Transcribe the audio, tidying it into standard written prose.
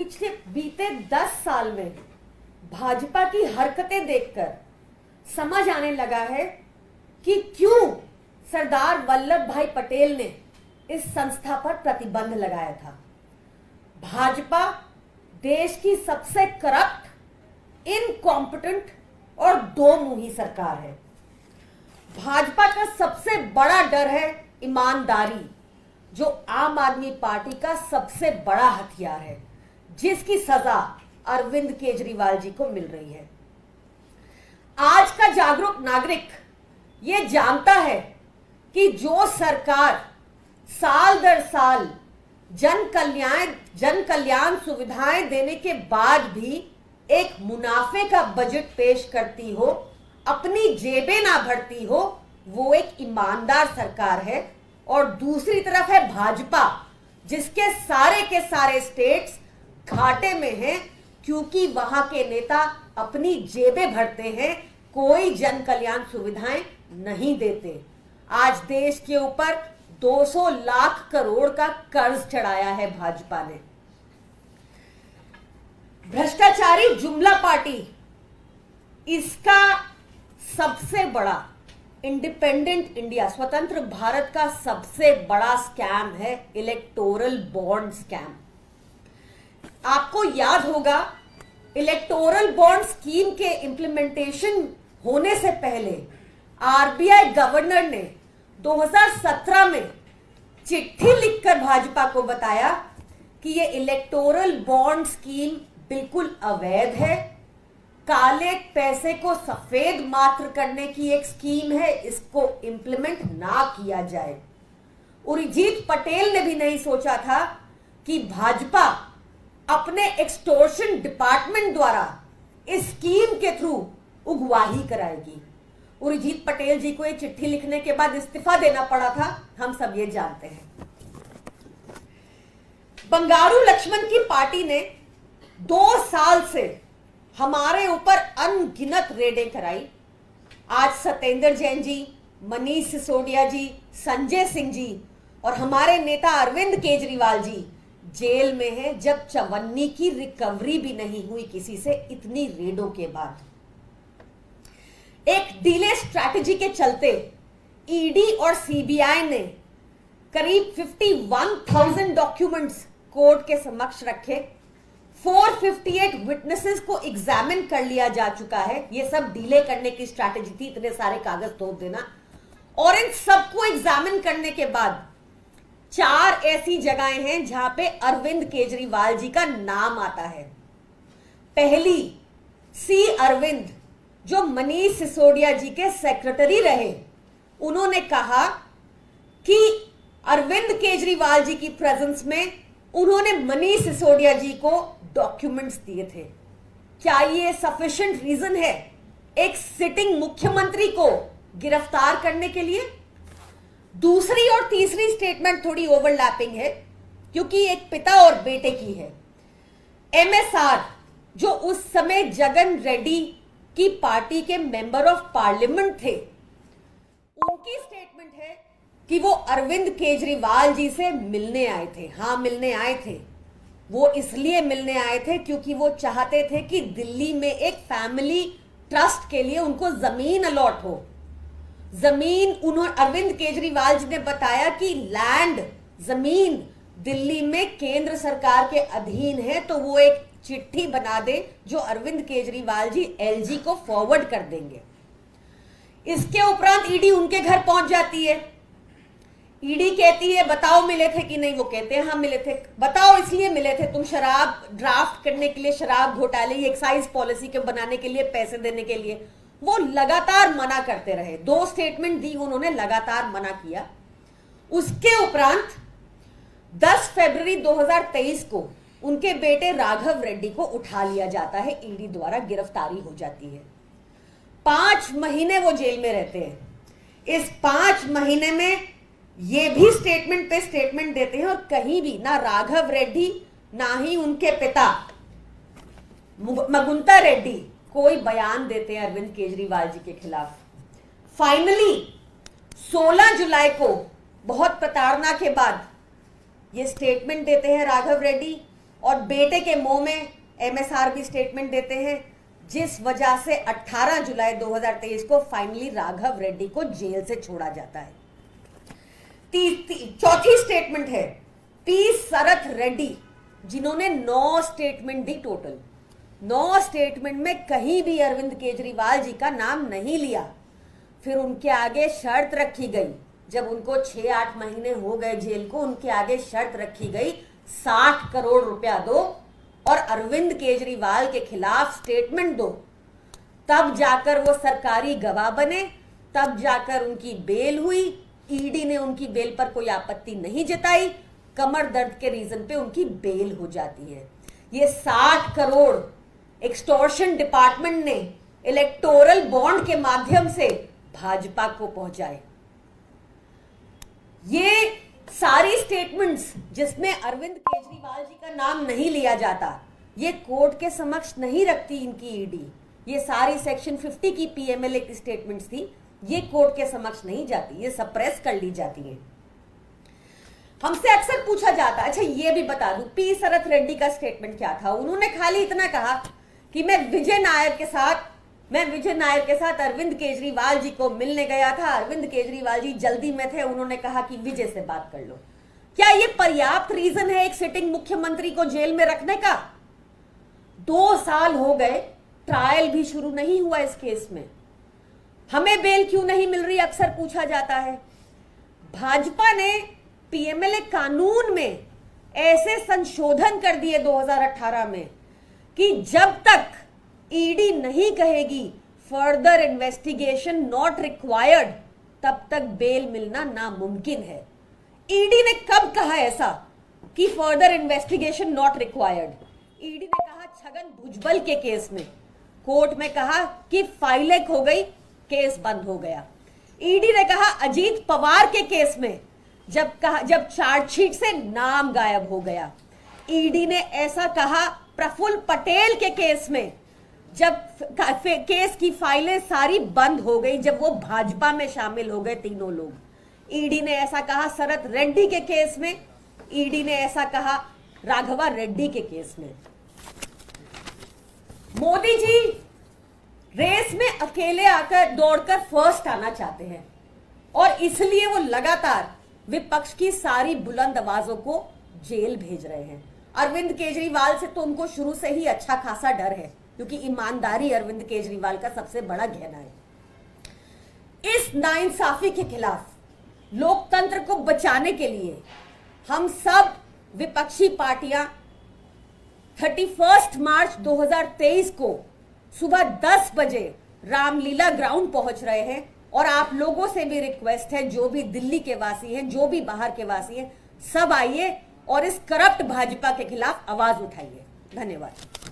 पिछले बीते 10 साल में भाजपा की हरकतें देखकर समझ आने लगा है कि क्यों सरदार वल्लभ भाई पटेल ने इस संस्था पर प्रतिबंध लगाया था। भाजपा देश की सबसे करप्ट, इनकॉम्पिटेंट और दो मुंही सरकार है। भाजपा का सबसे बड़ा डर है ईमानदारी, जो आम आदमी पार्टी का सबसे बड़ा हथियार है, जिसकी सजा अरविंद केजरीवाल जी को मिल रही है। आज का जागरूक नागरिक ये जानता है कि जो सरकार साल दर साल जन कल्याण सुविधाएं देने के बाद भी एक मुनाफे का बजट पेश करती हो, अपनी जेबें ना भरती हो, वो एक ईमानदार सरकार है। और दूसरी तरफ है भाजपा, जिसके सारे के सारे स्टेट्स घाटे में हैं, क्योंकि वहां के नेता अपनी जेबें भरते हैं, कोई जन कल्याण सुविधाएं नहीं देते। आज देश के ऊपर 200 लाख करोड़ का कर्ज चढ़ाया है भाजपा ने। भ्रष्टाचारी जुमला पार्टी, इसका सबसे बड़ा इंडिपेंडेंट इंडिया, स्वतंत्र भारत का सबसे बड़ा स्कैम है इलेक्टोरल बॉन्ड स्कैम। आपको याद होगा, इलेक्टोरल बॉन्ड स्कीम के इंप्लीमेंटेशन होने से पहले आरबीआई गवर्नर ने 2017 में चिट्ठी लिखकर भाजपा को बताया कि ये इलेक्टोरल बॉन्ड स्कीम बिल्कुल अवैध है, काले पैसे को सफेद मात्र करने की एक स्कीम है, इसको इंप्लीमेंट ना किया जाए। उर्जित पटेल ने भी नहीं सोचा था कि भाजपा अपने एक्सटॉर्शन डिपार्टमेंट द्वारा इस स्कीम के थ्रू उगवाही कराएगी। उर्जित पटेल जी को ये चिट्ठी लिखने के बाद इस्तीफा देना पड़ा था, हम सब ये जानते हैं। बंगारू लक्ष्मण की पार्टी ने 2 साल से हमारे ऊपर अनगिनत रेडें कराई। आज सत्येंद्र जैन जी, मनीष सिसोदिया जी, संजय सिंह जी और हमारे नेता अरविंद केजरीवाल जी जेल में हैं, जब चवन्नी की रिकवरी भी नहीं हुई किसी से इतनी रेडों के बाद। एक डिले स्ट्रैटेजी के चलते ईडी और सीबीआई ने करीब 51,000 डॉक्यूमेंट्स कोर्ट के समक्ष रखे। 458 विटनेसेस को एग्जामिन कर लिया जा चुका है। ये सब डिले करने की स्ट्रैटेजी थी, इतने सारे कागज तोड़ देना। और इन सबको एग्जामिन करने के बाद 4 ऐसी जगहें हैं जहां पे अरविंद केजरीवाल जी का नाम आता है। पहली, सी अरविंद, जो मनीष सिसोदिया जी के सेक्रेटरी रहे, उन्होंने कहा कि अरविंद केजरीवाल जी की प्रेजेंस में उन्होंने मनीष सिसोदिया जी को डॉक्यूमेंट्स दिए थे। क्या ये सफिशिएंट रीजन है एक सिटिंग मुख्यमंत्री को गिरफ्तार करने के लिए? दूसरी और तीसरी स्टेटमेंट थोड़ी ओवरलैपिंग है, क्योंकि एक पिता और बेटे की है। एमएसआर, जो उस समय जगन रेड्डी की पार्टी के मेंबर ऑफ पार्लियामेंट थे, उनकी स्टेटमेंट है कि वो अरविंद केजरीवाल जी से मिलने आए थे। हाँ, मिलने आए थे। वो इसलिए मिलने आए थे क्योंकि वो चाहते थे कि दिल्ली में एक फैमिली ट्रस्ट के लिए उनको जमीन अलॉट हो। जमीन अरविंद केजरीवाल जी ने बताया कि लैंड, जमीन दिल्ली में केंद्र सरकार के अधीन है, तो वो एक चिट्ठी बना दे जो अरविंद केजरीवाल जी एलजी को फॉरवर्ड कर देंगे। इसके उपरांत ईडी उनके घर पहुंच जाती है। ईडी कहती है बताओ मिले थे कि नहीं? वो कहते हैं हाँ मिले थे। बताओ इसलिए मिले थे, तुम शराब ड्राफ्ट करने के लिए, शराब घोटाले, एक्साइज पॉलिसी के बनाने के लिए, पैसे देने के लिए। वो लगातार मना करते रहे। 2 स्टेटमेंट दी उन्होंने, लगातार मना किया। उसके उपरांत 10 फरवरी 2023 को उनके बेटे राघव रेड्डी को उठा लिया जाता है, ईडी द्वारा गिरफ्तारी हो जाती है। 5 महीने वो जेल में रहते हैं। इस 5 महीने में ये भी स्टेटमेंट पे स्टेटमेंट देते हैं, और कहीं भी ना राघव रेड्डी ना ही उनके पिता मगुंता रेड्डी कोई बयान देते हैं अरविंद केजरीवाल जी के खिलाफ। फाइनली 16 जुलाई को बहुत प्रताड़ना के बाद ये स्टेटमेंट देते हैं राघव रेड्डी, और बेटे के मुंह में एमएसआरबी स्टेटमेंट देते हैं, जिस वजह से 18 जुलाई 2023 को फाइनली राघव रेड्डी को जेल से छोड़ा जाता है। चौथी स्टेटमेंट है पी शरथ रेड्डी, जिन्होंने 9 स्टेटमेंट दी टोटल। 9 स्टेटमेंट में कहीं भी अरविंद केजरीवाल जी का नाम नहीं लिया। फिर उनके आगे शर्त रखी गई, जब उनको 6-8 महीने हो गए जेल को, उनके आगे शर्त रखी गई 60 करोड़ रुपया दो और अरविंद केजरीवाल के खिलाफ स्टेटमेंट दो, तब जाकर वो सरकारी गवाह बने, तब जाकर उनकी बेल हुई। ईडी ने उनकी बेल पर कोई आपत्ति नहीं जताई, कमर दर्द के रीजन पे उनकी बेल हो जाती है। ये 60 करोड़ एक्सटॉर्शन डिपार्टमेंट ने इलेक्टोरल बॉन्ड के माध्यम से भाजपा को पहुंचाए। ये सारी स्टेटमेंट्स जिसमें अरविंद केजरीवाल जी का नाम नहीं लिया जाता, ये कोर्ट के समक्ष नहीं रखती इनकी ईडी। ये सारी सेक्शन 50 की पीएमएलए की स्टेटमेंट्स थी, ये कोर्ट के समक्ष नहीं जाती, ये सप्रेस कर ली जाती है। हमसे अक्सर पूछा जाता है, अच्छा ये भी बता दूं पी शरथ रेड्डी का स्टेटमेंट क्या था। उन्होंने खाली इतना कहा कि मैं विजय नायर के साथ अरविंद केजरीवाल जी को मिलने गया था, अरविंद केजरीवाल जी जल्दी में थे, उन्होंने कहा कि विजय से बात कर लो। क्या ये पर्याप्त रीजन है एक सिटिंग मुख्यमंत्री को जेल में रखने का? 2 साल हो गए, ट्रायल भी शुरू नहीं हुआ इस केस में, हमें बेल क्यों नहीं मिल रही, अक्सर पूछा जाता है। भाजपा ने पीएमएलए कानून में ऐसे संशोधन कर दिए 2018 में कि जब तक ईडी नहीं कहेगी फर्दर इन्वेस्टिगेशन नॉट रिक्वायर्ड, तब तक बेल मिलना नामुमकिन है। ईडी ने कब कहा ऐसा कि further investigation not required? ED ने कहा छगन भुजबल के केस में, कोर्ट में कहा कि फाइलें खो गई, केस बंद हो गया। ईडी ने कहा अजीत पवार के केस में, जब चार्जशीट से नाम गायब हो गया। ईडी ने ऐसा कहा प्रफुल्ल पटेल के केस में, जब केस की फाइलें सारी बंद हो गई, जब वो भाजपा में शामिल हो गए तीनों लोग। ईडी ने ऐसा कहा शरथ रेड्डी के केस में, ईडी ने ऐसा कहा राघवा रेड्डी के केस में। मोदी जी रेस में अकेले आकर दौड़कर फर्स्ट आना चाहते हैं और इसलिए वो लगातार विपक्ष की सारी बुलंद आवाजों को जेल भेज रहे हैं। अरविंद केजरीवाल से तो उनको शुरू से ही अच्छा खासा डर है, क्योंकि ईमानदारी अरविंद केजरीवाल का सबसे बड़ा गहना है। इस नाइंसाफी के खिलाफ, लोकतंत्र को बचाने के लिए हम सब विपक्षी पार्टियां 31 मार्च 2023 को सुबह 10 बजे रामलीला ग्राउंड पहुंच रहे हैं। और आप लोगों से भी रिक्वेस्ट है, जो भी दिल्ली के वासी हैं, जो भी बाहर के वासी हैं, सब आइए और इस करप्ट भाजपा के खिलाफ आवाज उठाइए। धन्यवाद।